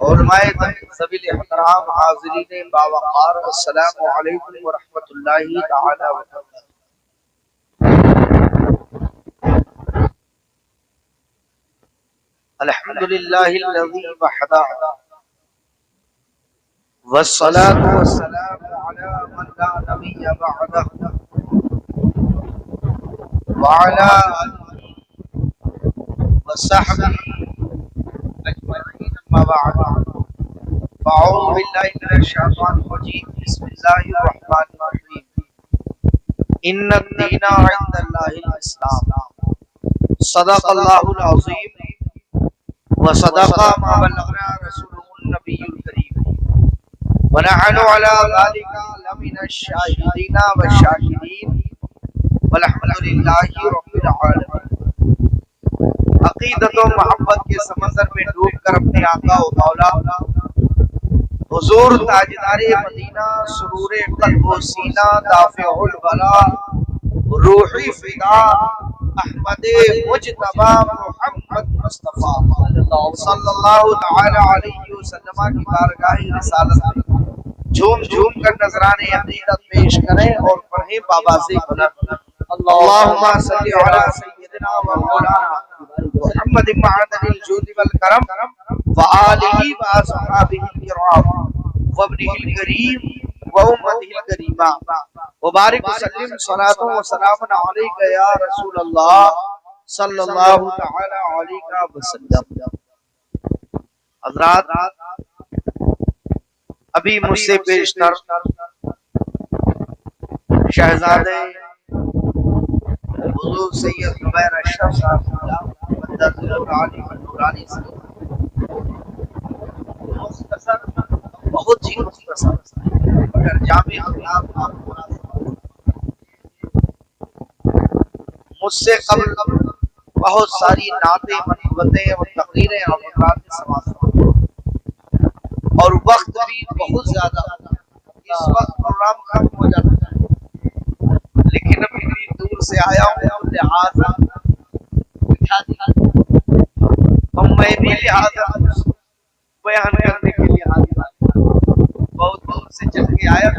उलमाए ज़वील एहतराम हाज़िरीन बावक़ार अस्सलामु अलैकुम व रहमतुल्लाहि तआला व बरकातुहू। अल्हम्दुलिल्लाहिल्लज़ी वहदा वस्सलातु वस्सलामु अला मन ला नबिय्य बअदहु व अला आलिहि व सहबिहि अजमईन अम्मा बअद। अऊज़ु बिल्लाहि मिनश शैतानिर रजीम। बिस्मिल्लाहिर रहमानिर रहीम। इन्नद-दीना इंदल्लाहिल इस्लाम। सदक़ल्लाहुल अज़ीम व सदक़ा मा बल्लगना रसूलुहुन नबियुल करीम व नहनु अला ज़ालिका लमिनश शाहिदीना व शाकिरीन वल्हम्दुलिल्लाहि रब्बिल आलमीन। अक़ीदत व मोहब्बत के समंदर में डूबकर अपने आका व मौला हुजूर ताजदारे मदीना सुरूरे क़ल्ब व सीना दाफ़िउल बला रूही फ़िदा अहमदे मुज्तबा मुहम्मद मुस्तफ़ा सल्लल्लाहु तआला अलैहि वसल्लम की बारगाह रिसालत में झूम झूम कर नजराने अक़ीदत पेश करें और पढ़ें बाबा से बुलंद अल्लाहुम्मा सल्लि अला सय्यिदिना व मौलाना मुहम्मद मअदनिल जूदि वल करम व आलिहि व अस्हाबिहि किराम व इब्निहिल करीम व उम्मतिहिल करीमा व बारिक वसल्लिम सलातो व सलामुन अलैका या रसूल अल्लाह सल्लल्लाहु तआला अलैहि वसल्लम। हज़रात, अभी मुझसे पेशतर शहजादे हुजूर सैयद ज़ुबैर अशरफ साहब मुख्तसर, बहुत ही मुख्तसर मगर जामे मुझसे कबल बहुत सारी नातें मनक़बतें और तकरीरें और समाज और वक्त भी बहुत ज्यादा। इस वक्त प्रोग्राम खत्म हो जाता है, लेकिन अब इतनी दूर से आया हूँ लिहाजा तो मैं भी लिहाजा बयान करने के लिए हाजिर हूँ। बहुत दूर से चल के आया,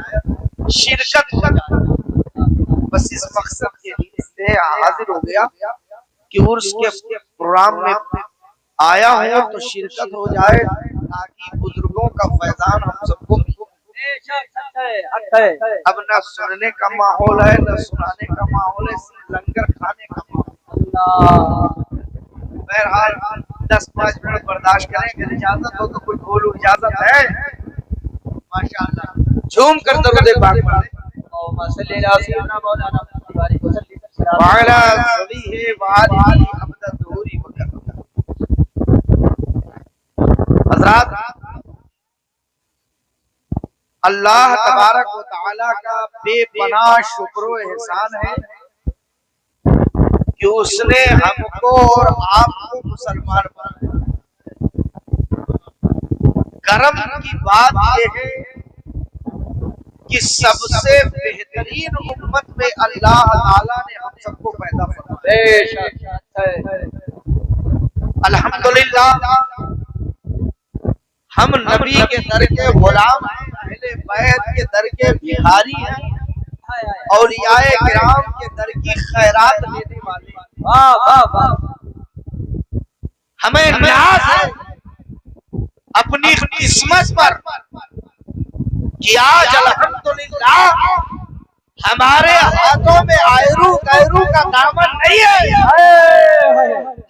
शिरकत हो जाए बस इस मकसद के लिए हाजिर हो गया कि उर्स के प्रोग्राम में आया हूँ तो शिरकत हो जाए ताकि बुजुर्गों का फैजान हम सबको मिले। अब न सुनने का माहौल है न सुनाने का माहौल है, सिर्फ लंगर खाने का माहौल। बहरहाल 10-5 मिनट बर्दाश्त करें, अगर इजाजत हो तो कुछ बोलूं। इजाजत है? माशाअल्लाह, झूम कर दरूद पाक पढ़ें। हज़रात, अल्लाह तबारक व तआला का बेपनाह शुक्र व एहसान है कि उसने हमको और आपको मुसलमान बनाया। करम की बात यह है कि सबसे बेहतरीन उम्मत में अल्लाह ताला ने हम सबको पैदा फरमाया। अल्हम्दुलिल्लाह, हम नबी के दर के गुलाम हैं, अहले बैत के दर के बिहारी हैं, औलियाए किराम के दर की खैरात लेने वाले हैं। हमें नाज है अपनी किस्मत पर कि आज अल्हम्दुलिल्लाह हमारे हाथों में आयरू गैरू का दामन नहीं है।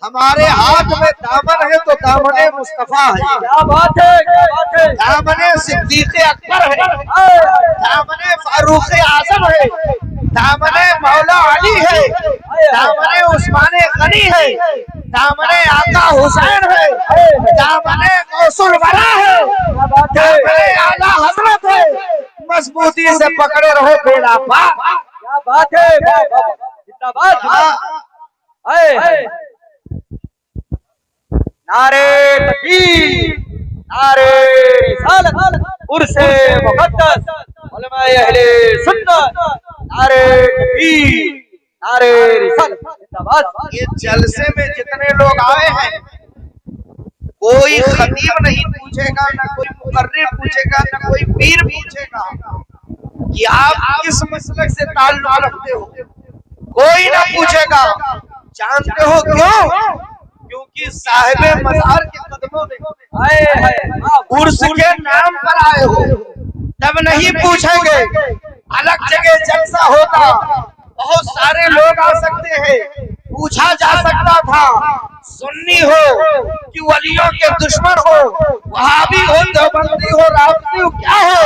हमारे हाथ में दामन है तो दामने मुस्तफा है, क्या बात है, क्या बात है। दामने सिद्दीक़ अकबर है, दामने फारूक आज़म है, दामने मौला अली है, दामने उस्मान गनी है, दामने आका हुसैन है, दामने गौसुल वरा है, दामने आला हजरत है। मजबूती से पकड़े रहो बेड़ा पार। क्या बात है, जिंदाबाद। नारे तकबीर, नारे रिसालत, उर्से मुक़द्दस, उलमाए अहले सुन्नत, नारे तकबीर, नारे रिसालत, जिंदाबाद। ये जलसे में जितने लोग आए हैं कोई खतीब नहीं पूछेगा, ना कोई मुकर्रिर पूछेगा, ना कोई पीर पूछेगा कि आप किस मसलक से ताल्लुक रखते हो, कोई ना पूछेगा। जानते हो क्यों? क्योंकि साहिबे मज़ार के कदमों में उर्स के नाम पर आए हो, तब नहीं पूछेंगे। अलग जगह जलसा होता, बहुत सारे लोग आ सकते हैं, पूछा जा सकता था सुन्नी हो कि वलियों के दुश्मन हो, वहाबी हो, देवबंदी हो, राफजी हो, क्या हो,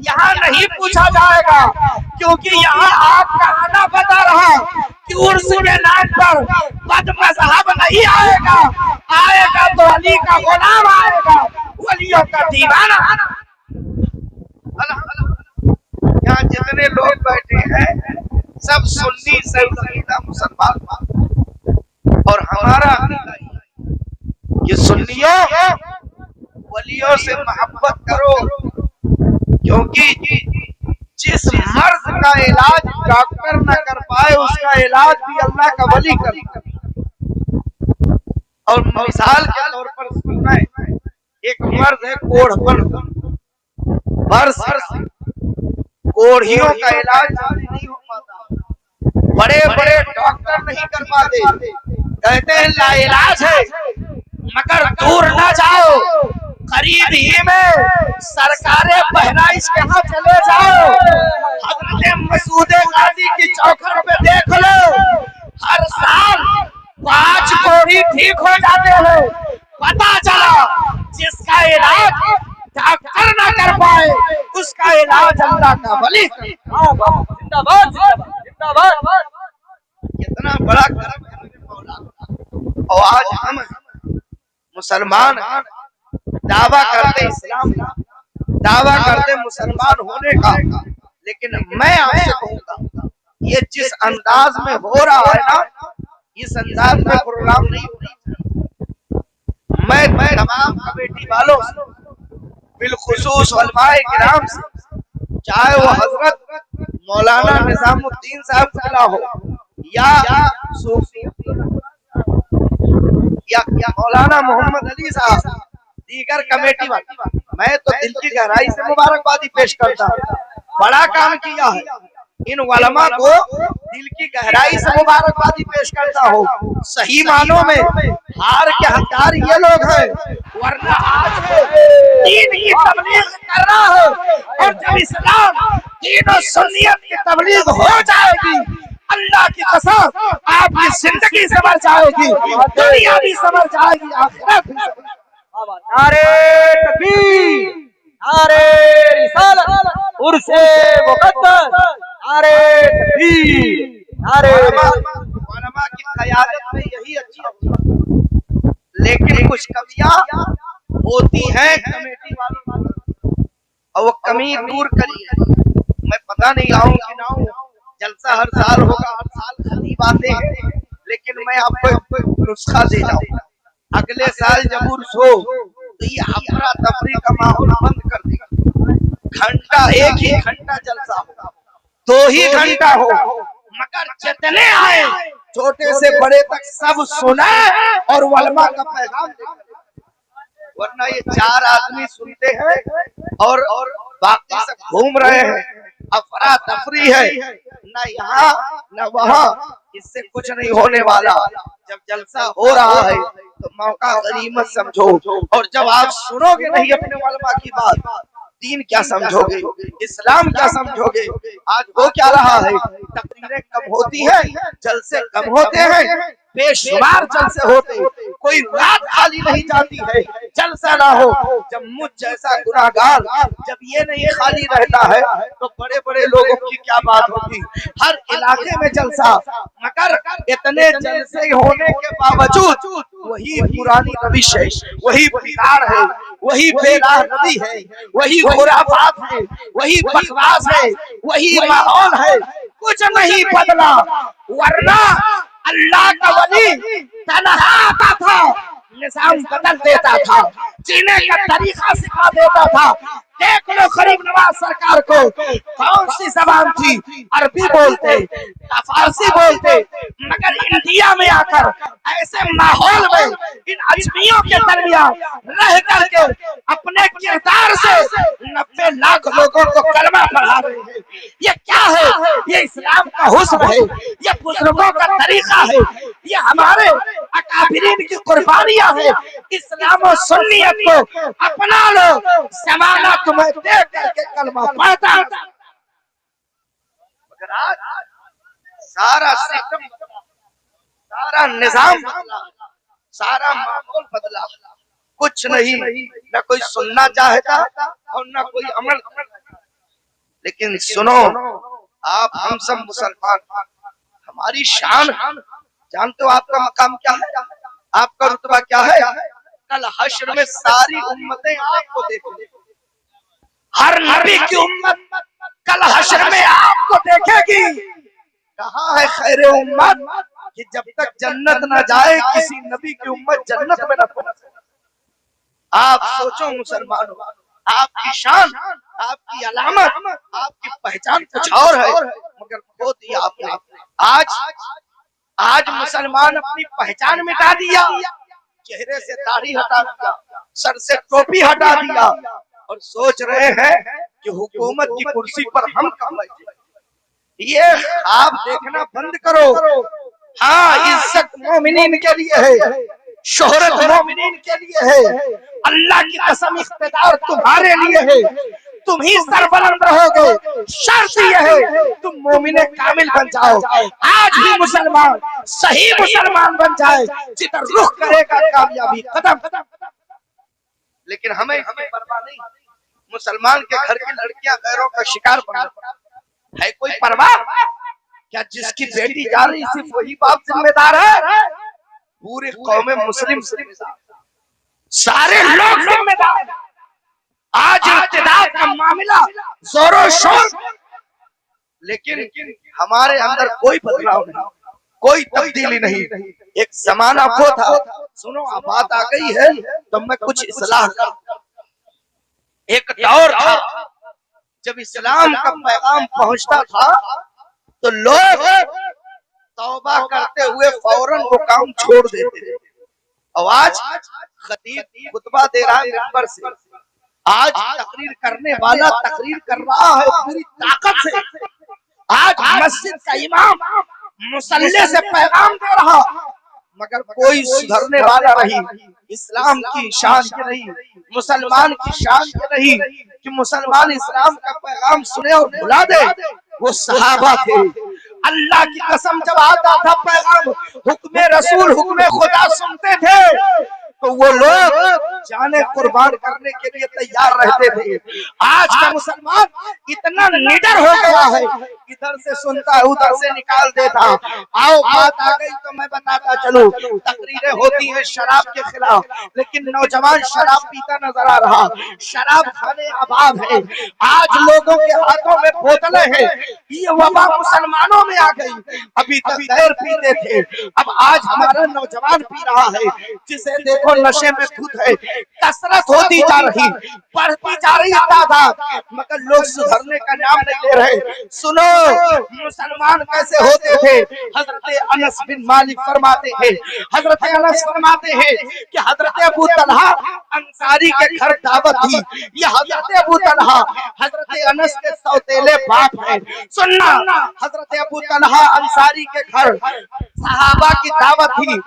यहाँ नहीं पूछा जाएगा। क्योंकि यहाँ आपका आना बता रहा कि उर्स के नाम पर बदमज़हब नहीं आएगा, आएगा तो अली का गुलाम आएगा, वलियों का दीवाना। यहाँ जितने लोग बैठे हैं सब सुन्नी सईदा मुसलमान, और हमारा ये सुन्नियों वलियों से मोहब्बत करो, क्योंकि जिस मर्ज का इलाज डॉक्टर न कर पाए उसका इलाज भी अल्लाह का वली कर। और मिसाल के तौर पर सुनना है, एक मर्द है कोढ़पन, बर्स कोढ़ियों का इलाज नहीं हो पाता, बड़े बड़े डॉक्टर नहीं कर पाते, कहते हैं लाइलाज है, मगर दूर न जाओ, करीब ही में सरकारे बहराइश के यहाँ चले जाओ, हजरत मसूद गाजी की चौखट पे देख लो, हर साल 5 कोढ़ी ठीक हो जाते हैं। पता चला जिसका इलाज डॉक्टर ना कर पाए उसका इलाज अल्लाह का वली। जिंदाबाद जिंदाबाद। कितना बड़ा करम है मौला। और आज हम मुसलमान दावा करते इस्लाम का, दावा करते मुसलमान होने का, लेकिन मैं आपसे कहूँगा ये जिस अंदाज में हो रहा है ना, इस अंदाज में प्रोग्राम नहीं हो रहा। मैं तमाम कमेटी वालों से, बिलखुसूस उलमाए किराम से, चाहे वो हजरत मौलाना निजामुद्दीन साहब खिला हो या सूफी या मौलाना मोहम्मद अली साहब, दीगर कमेटी वाले, मैं तो दिल की गहराई से मुबारकबादी पेश करता हूँ। बड़ा काम किया है, इन उलमा को दिल की गहराई से मुबारकबादी पेश करता हूँ। सही मानों में हार के हकदार ये लोग हैं, वरना आज दीन की तबलीग कर रहा है, और जब इस्लाम दीन और सुन्नियत की तबलीग हो जाएगी, अल्लाह की कसम आपकी जिंदगी संवर जाएगी, दुनिया भी संवर जाएगी, आखिरत भी। नारे तकबीर, नारे रिसालत, उर्से मुक़द्दस, नारे तकबीर, नारे। उलमा की क़यादत में यही अच्छा होता, लेकिन कुछ कमियां होती हैं कमेटी वालों, और वो कमी दूर करिए। मैं पता नहीं आऊं कि ना आऊं, जलसा हर साल होगा, हर साल खरीब आते हैं, लेकिन मैं आपको नुस्खा दे जाऊं, अगले साल जब उर्स हो तो ये अफरा तफरी का माहौल बंद कर देगा। घंटा, एक ही घंटा जलसा हो, 2 ही घंटा हो, मगर जितने आए छोटे से बड़े तक सब सुने और उलमा का पैगाम दे। वरना ये 4 आदमी सुनते हैं और बाकी सब घूम रहे हैं, अफरा तफरी है, न यहाँ न वहाँ, इससे कुछ नहीं होने वाला। जब जलसा हो रहा है तो मौका गनीमत समझो, और जब आप सुनोगे नहीं अपने उलमा की बात, दीन क्या समझोगे, इस्लाम क्या समझोगे। आज हो क्या रहा है, तकरीरें कम होती है, जलसे कम होते हैं, बेशुमार जलसे होते, कोई रात खाली नहीं जाती है जलसा ना हो। जब मुझ जैसा गुनाहगार जब ये नहीं खाली रहता है तो बड़े बड़े लोगों की क्या बात होगी। हर इलाके में जलसा, मगर इतने जलसे होने के बावजूद वही पुरानी रविश है, वही बिगाड़ है, वही बेराहनवी है, वही खुराफात है, वही बकवास है, वही माहौल है, कुछ नहीं बदला। वरना अल्लाह का वली तन्हा आता था, निजाम बदल देता था, जीने का तरीका सिखा देता था, देख लो गरीब नवाज सरकार को, कौन सी जबान थी, अरबी बोलते, फारसी बोलते, मगर इंडिया में आकर ऐसे माहौल में इन अजमियों के दरमियान रह करके अपने किरदार से 90 लाख लोगों को कलमा पढ़ा रहे हैं। ये क्या है? ये इस्लाम का हुस्न है, ये बुजुर्गों का तरीका है, ये हमारे अकाबिरीन की कुर्बानियां है। इस्लाम और सुन्नियत को अपना लो, जमाना तुम्हें देख करके कलमा पढ़ता। मगर आज सारा सिस्टम, सारा निजाम बदला, सारा माहौल बदला, कुछ नहीं, न कोई सुनना चाहता और न कोई अमल। लेकिन सुनो, आप हम सब मुसलमान, हमारी शान जानते हो, आपका मकाम क्या है, आपका रुतबा क्या है? कल हश्र में सारी उम्मतें आपको देखेंगी, हर नबी की उम्मत कल हश्र में आपको देखेगी। कहाँ है खैर उम्मत कि जब तक जन्नत न जाए किसी नबी की उम्मत जन्नत में न पहुंचे। आप सोचो मुसलमानों, आपकी शान, आपकी अलामत, आपकी पहचान कुछ और है, मगर खो दिया आपने। आज मुसलमान अपनी पहचान मिटा दिया, चेहरे से दाढ़ी हटा दिया, सर से टोपी हटा दिया और सोच रहे हैं कि हुकूमत की कुर्सी पर हम कब बैठे। ये ख्वाब देखना बंद करो। हाँ, इज्जत मोमिनीन के लिए है, शोहरत मोमिनीन के लिए है, अल्लाह की कसम इख्तिदार तुम्हारे लिए है, तुम ही सरबलंद रहोगे। शर्त यह है तुम मोमिने कामिल बन जाओ। आज भी मुसलमान सही मुसलमान बन जाए, जिधर रुख करेगा कामयाबी कदम। लेकिन हमें परवाह नहीं, मुसलमान के घर की लड़कियां गैरों का शिकार बन है, कोई परवाह क्या? जिसकी बेटी जा रही सिर्फ वही बाप जिम्मेदार है? पूरी कौम मुस्लिम सारे लोग जिम्मेदार। आज इक़्तिदार का मामला जोरों शोर, लेकिन हमारे अंदर कोई बदलाव नहीं, कोई तब्दीली नहीं। एक जमाना वो था, सुनो अब बात आ गई है तो मैं कुछ इस्लाह कर। एक दौर था जब इस्लाम का पैगाम पहुंचता था तो लोग तौबा करते हुए फौरन वो काम छोड़ देते थे। और आज खतीब खुतबा दे रहा है मिंबर से, आज तकरीर करने वाला तकरीर कर रहा है पूरी ताकत से, आज मस्जिद का इमाम मुसल्ले से पैगाम दे रहा, मगर कोई सुधरने वाला नहीं। इस्लाम की शान ये नहीं, मुसलमान की शान ये नहीं कि मुसलमान इस्लाम का पैगाम सुने और भुला दे। वो सहाबा थे, अल्लाह की कसम जब आता था पैगाम, हुक्म रसूल हुक्म खुदा सुनते थे तो वो लोग जाने कुर्बान करने के लिए तैयार रहते थे। आज का मुसलमान इतना निडर हो गया है, इधर से सुनता है उधर से निकाल देता। आओ बात आ गई तो मैं बताता चलूं, तकरीरें होती हैं शराब के खिलाफ, लेकिन नौजवान शराब पीता नजर आ रहा, शराब खाने आबाद है। आज लोगों के हाथों में बोतलें हैं, ये वबा मुसलमानों में आ गई। अभी तक गैर पीते थे, अब आज हमारा नौजवान पी रहा है, जिसे देखो नशे में धुत है। कसरत होती जा रही, बढ़ती जा रही तादाद, मगर लोग सुधरने का नाम नहीं ले रहे। सुनो मुसलमान कैसे होते थे? हजरत अनस बिन मालिक फरमाते हैं, हजरत अनस फरमाते हैं कि हजरत अबू तलहा अंसारी के घर दावत थी। ये हजरत अबू तलहा हजरत अनस के सौतेले बाप हैं। सुनना, हजरत अबू तलहा अंसारी के घर सहाबा की दावत थी।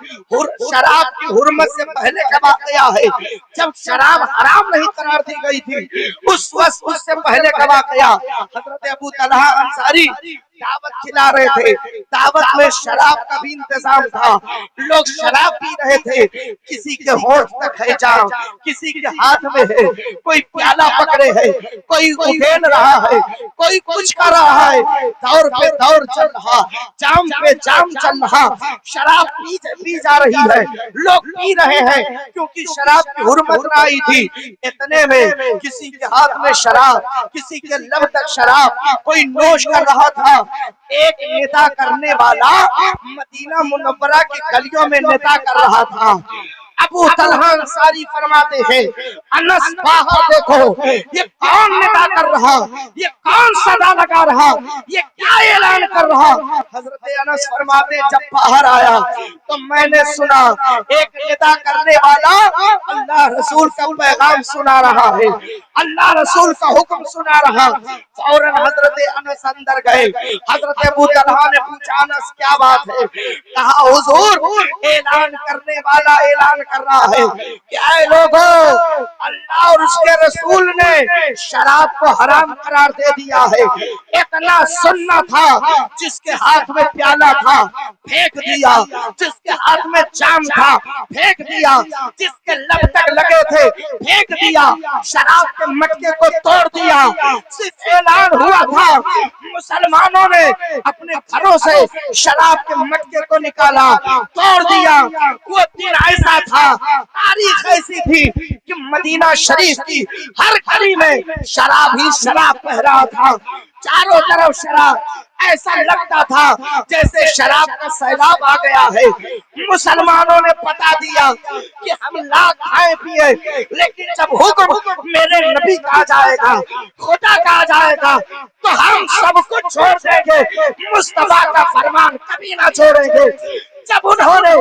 शराब की हुर्मत से पहले का वाकया है, जब शराब हराम नहीं करार दी गई थी, उस वक्त उससे पहले का वाकया, हजरत अबू तलहा अंसारी दावत खिला रहे थे। दावत में शराब का भी इंतजाम था, लोग शराब पी रहे थे, किसी के होठ तक है जाम, किसी के हाथ में है, कोई प्याला पकड़े है, कोई उठेल रहा है, कोई कुछ कर रहा है। दौर पे दौर चल रहा, जाम पे जाम चल रहा, शराब पी जा रही है, लोग पी रहे हैं क्योंकि शराब की हुर्मत आई थी। इतने में किसी के हाथ में शराब, किसी के लब तक शराब, कोई नोश कर रहा था। एक नेता करने वाला मदीना मुनव्वरा की गलियों में नेता कर रहा था। अबू तलहा अंसारी फरमाते हैं, अनस बाहर देखो, ये कौन निदा कर रहा, ये कौन सदा लगा रहा, ये क्या ऐलान कर रहा। हजरत अनस फरमाते जब बाहर आया तो मैंने सुना एक निदा करने वाला अल्लाह रसूल का पैगाम सुना रहा है, अल्लाह रसूल का हुक्म सुना रहा। फौरन हजरत अनस अंदर गए। हजरत अबू तलहा ने पूछा अनस क्या बात है? कहा हुजूर ऐलान करने वाला ऐलान कर रहा है कि ऐ लोगों, अल्लाह और उसके रसूल ने शराब को हराम करार दे दिया है। इतना सुनना था, जिसके हाथ में प्याला था फेंक दिया, जिसके हाथ में जाम था फेंक दिया, जिसके लब तक लगे थे फेंक दिया, शराब के मटके को तोड़ दिया। सिर्फ ऐलान हुआ था, मुसलमानों ने अपने घरों से शराब के मटके को निकाला, तोड़ दिया। वो दिन ऐसा था, तारीख ऐसी थी कि मदीना शरीफ की हर गली में शराब ही शराब बह रहा था, चारों तरफ शराब। ऐसा लगता था जैसे शराब का सैलाब आ गया है। मुसलमानों ने बता दिया कि हम ला खाए पिए, लेकिन जब हुक्म मेरे नबी का आ जाएगा, खुदा का आ जाएगा, तो हम सब कुछ छोड़ देंगे, मुस्तफा का फरमान कभी ना छोड़ेंगे। जब उन्होंने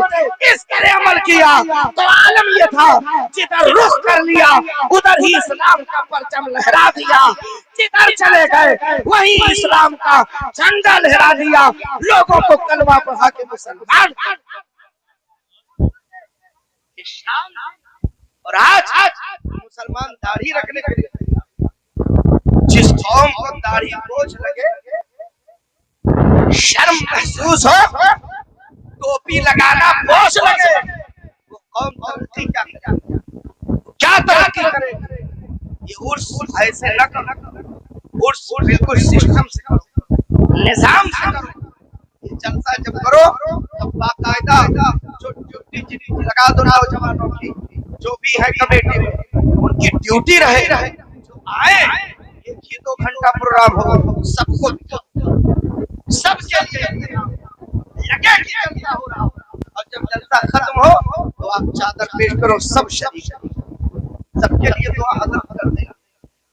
इस तरह अमल किया तो आलम ये था, जिधर रुख कर लिया उधर ही इस्लाम का परचम लहरा दिया, जिधर चले गए वही इस्लाम का झंडा लहरा दिया, लोगों को कलमा पढ़ा के मुसलमान। और आज मुसलमान दाढ़ी रखने के लिए, जिस कौम को दाढ़ी बोझ लगे, शर्म महसूस हो, टोपी लगाना बोझ लगे, वो कौम तरक्की क्या करे, क्या तरक्की करे। ये उर्स ऐसे न करो, उर्स बिल्कुल सिस्टम से करो, निजाम से करो। ये जलसा जब करो तब बाकायदा जो ड्यूटी लगा दो नौजवानों की, जो भी है कमेटी में, उनकी ड्यूटी रहे, जो आए एक ही 2 घंटा प्रोग्राम हो, सबको सबके लिए लगे कि जलसा हो रहा हो, और जब जलसा खत्म हो तो आप चादर पेश करो, सब शरीक सबके लिए दुआ हजरत कर देगा।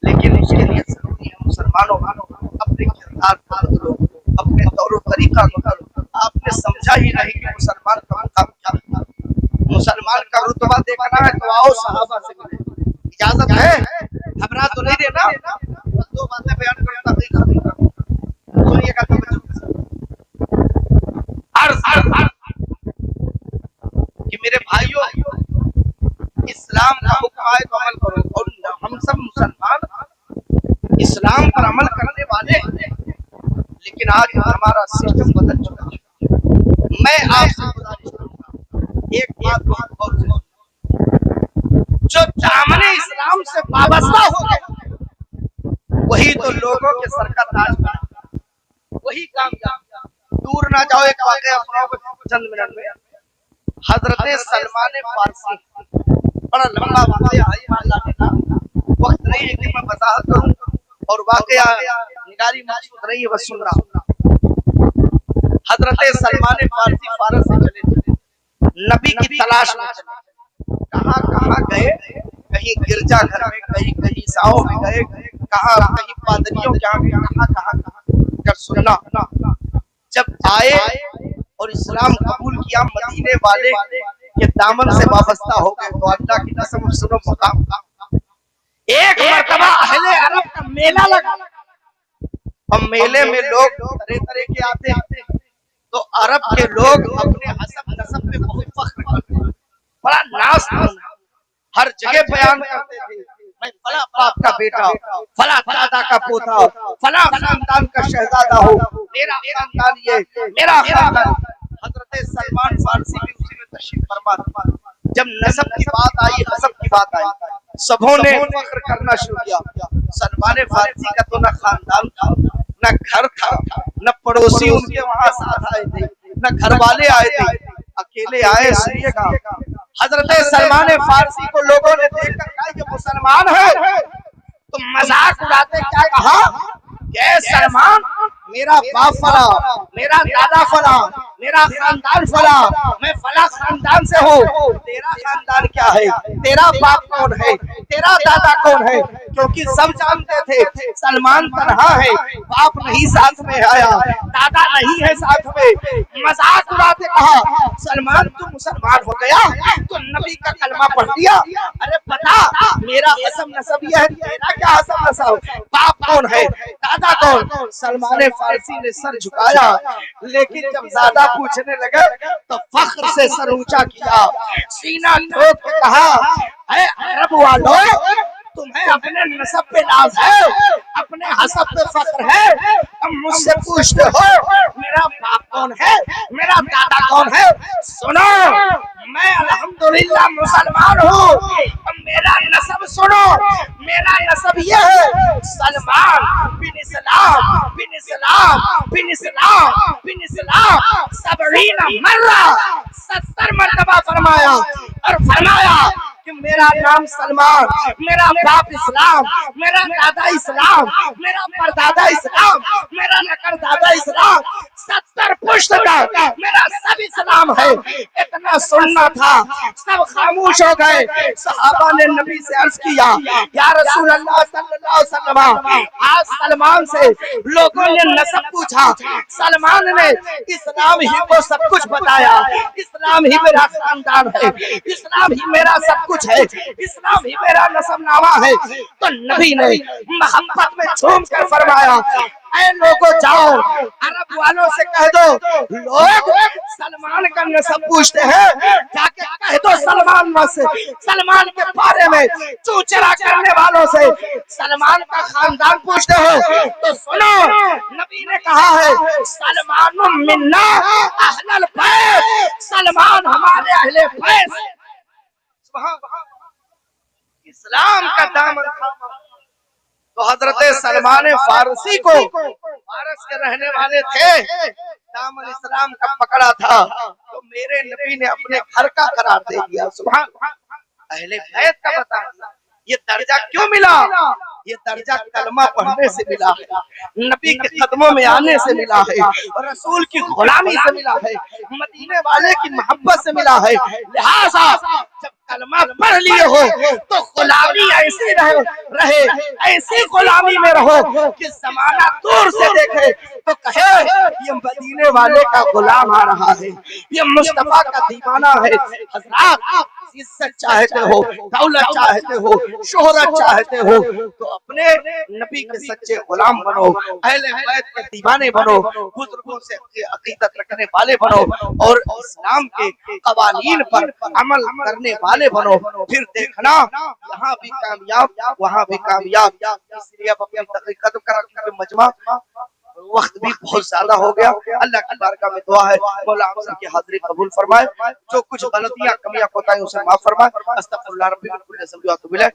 लेकिन उसके लिए जरूरी है मुसलमानों अपने किरदार को बदलो, अपने तौर तरीका को बदलो। आपने समझा ही नहीं कि मुसलमान का मुकाम क्या था। मुसलमान का रुतबा देखना है तो आओ सहाबा से मिले, इजाजत है, घबरा तो नहीं देना। बस 2 बातें बयान करता सुनिएगा तो कि मेरे भाइयों, इस्लाम का हुक्म आए तो अमल करो, और हम सब मुसलमान इस्लाम पर अमल करने वाले हैं, लेकिन आज हमारा सिस्टम बदल चुका है। मैं आपसे गुजारिश करूंगा, एक बात और जो दामने इस्लाम से वाबस्ता हो गए, वही तो लोगों के सर का ताज बना, वही कामयाब। दूर ना जाओ, एक वाकया सुनाओ चंद मिनट में। हजरत सलमान फारसी, बड़ा लंबा वाकया है, वक्त नहीं है कि मैं वजाहत करूं, और वाकया निगारी मकसूद नहीं है, बस सुन रहा हूं। हजरत सलमान फारसी फारस से चले, नबी की तलाश में चले, कहां गए, कहीं गिरजा घर में, कहीं ईसाओं में गए, कहीं पादरियों के यहाँ, कहां कर सुनना। जब आए और इस्लाम कबूल किया, मदीने वाले के दामन से वाबस्ता हो गए, तो अल्लाह की कसम सुनो मुकाम। एक मर्तबा अहले अरब का मेला लगा, और मेले में लोग तरह तरह के आते हैं, तो अरब के लोग अपने हसब नसब पे बहुत फख्र करते हैं, बड़ा नाज हर जगह बयान करते थे, मैं फला बाप का बेटा, फला दादा का पोता, फला खानदान का शहजादा हो, मेरा खानदान ये, मेरा खानदान। हजरत सलमान फारसी भी उसी में तशरीफ फरमा। जब नसब की बात आई, हसब की बात आई, सबों ने फख्र करना शुरू किया। सलमान फारसी का तो न खानदान था, न घर था, न पड़ोसी उनके वहां साथ आए थे, न घर वाले आए थे, अकेले आए। सुनिएगा, हजरत सलमान फारसी को लोगों ने देखकर कहा ये मुसलमान है, तो मजाक उड़ाते क्या कहा, सलमान मेरा बाप फला, मेरा दादा फला, मेरा खानदान फला, मैं फला खानदान खानदान से हूँ। तेरा खानदान क्या है, तेरा बाप कौन है, तेरा दादा कौन है? क्योंकि सब जानते थे सलमान तन्हा है, बाप नहीं साथ में आया, दादा नहीं है साथ में। मजाक उड़ाते कहा सलमान तू मुसलमान हो गया तो नबी का कलमा पढ़ दिया। अरे बता मेरा हसब नसब यह है, तेरा क्या हसब नसब, बाप कौन है, दादा कौन? सलमान फारसी ने सर झुकाया, लेकिन जब ज्यादा पूछने लगे तो फख्र से सर ऊंचा किया, सीना ठोक के कहा ऐ अरब वालों, तुम्हें अपने नसब पे नाज है, अपने हसब पे फख्र है, अब मुझसे पूछते हो मेरा बाप कौन है, मेरा दादा कौन है? सुनो मैं अल्हम्दुलिल्लाह मुसलमान हूँ। अब मेरा नसब सुनो, मेरा नसब ये है सलमान बिन इस्लाम बिन इस्लाम बिन इस्लाम बिन इस्लाम सबरीना मर्रा, 70 मरतबा फरमाया और फरमाया कि मेरा नाम सलमान, मेरा बाप इस्लाम, मेरा दादा इस्लाम, मेरा परदादा इस्लाम, मेरा नकर दादा इस्लाम, 70 पुश्त का मेरा सब इस्लाम है। इतना सुनना था, सब खामोश हो गए। सहाबा ने नबी से अर्ज किया या रसूल अल्लाह सल्लल्लाहु अलैहि वसल्लम, आज सलमान से लोगों ने नसब पूछा, सलमान ने इस्लाम ही को सब कुछ बताया, इस्लाम ही मेरा खानदान है, इस्लाम ही मेरा सब कुछ है, इस्लाम ही मेरा नसबनामा है। तो नबी ने मोहब्बत में झूम कर फरमाया ऐ लोगों जाओ अरब वालों से कह दो, लोग सलमान का नसब पूछते हैं, जाके कह दो सलमान के बारे में चूचरा करने वालों से सलमान का खानदान पूछते हो। तो सुनो नबी ने कहा है सलमान मिन्ना अहलल बैत, सलमान हमारे अहले बैत। इस्लाम का दामन थामा तो हजरत सलमान फारसी को, फारस के रहने वाले थे, दामन इस्लाम का पकड़ा था तो मेरे नबी ने अपने घर का करार दे दिया। सुभान अहले बैत का बता दिया। ये दर्जा क्यों मिला? ये दर्जा कलमा पढ़ने से मिला है, नबी के कदमों में आने से मिला है, और रसूल की गुलामी से मिला है, मदीने वाले की मोहब्बत से मिला है। लिहाजा जब कलमा पढ़ लिए हो तो गुलामी ऐसी रहे, ऐसी गुलामी में रहो कि जमाना दूर से देखे तो कहे ये मदीने वाले का गुलाम आ रहा है, ये मुस्तफा का दीवाना है। हज़रात इज्जत चाहते हो, दौलत चाहते हो, शोहरत चाहते हो तो अपने नबी के सच्चे गुलाम बनो, अहले बैत के दीवाने बनो, बुजुर्गों से अकीदत रखने वाले बनो और इस्लाम के कवानीन पर अमल करने वाले बनो। फिर देखना यहाँ भी कामयाब वहाँ भी कामयाब। इसलिए अब अपनी तकरीर खत्म कर मजमा, वक्त भी बहुत ज्यादा हो गया। अल्लाह की बारगाह में दुआ है मौला आप सबकी हाजिरी कबूल फरमाए, जो कुछ गलतियां कमियां कोताहियां उसे माफ फरमाए। अस्तगफिरुल्लाह रब्बी मिन कुल्ली ज़ंबि व अतूबु इलैह।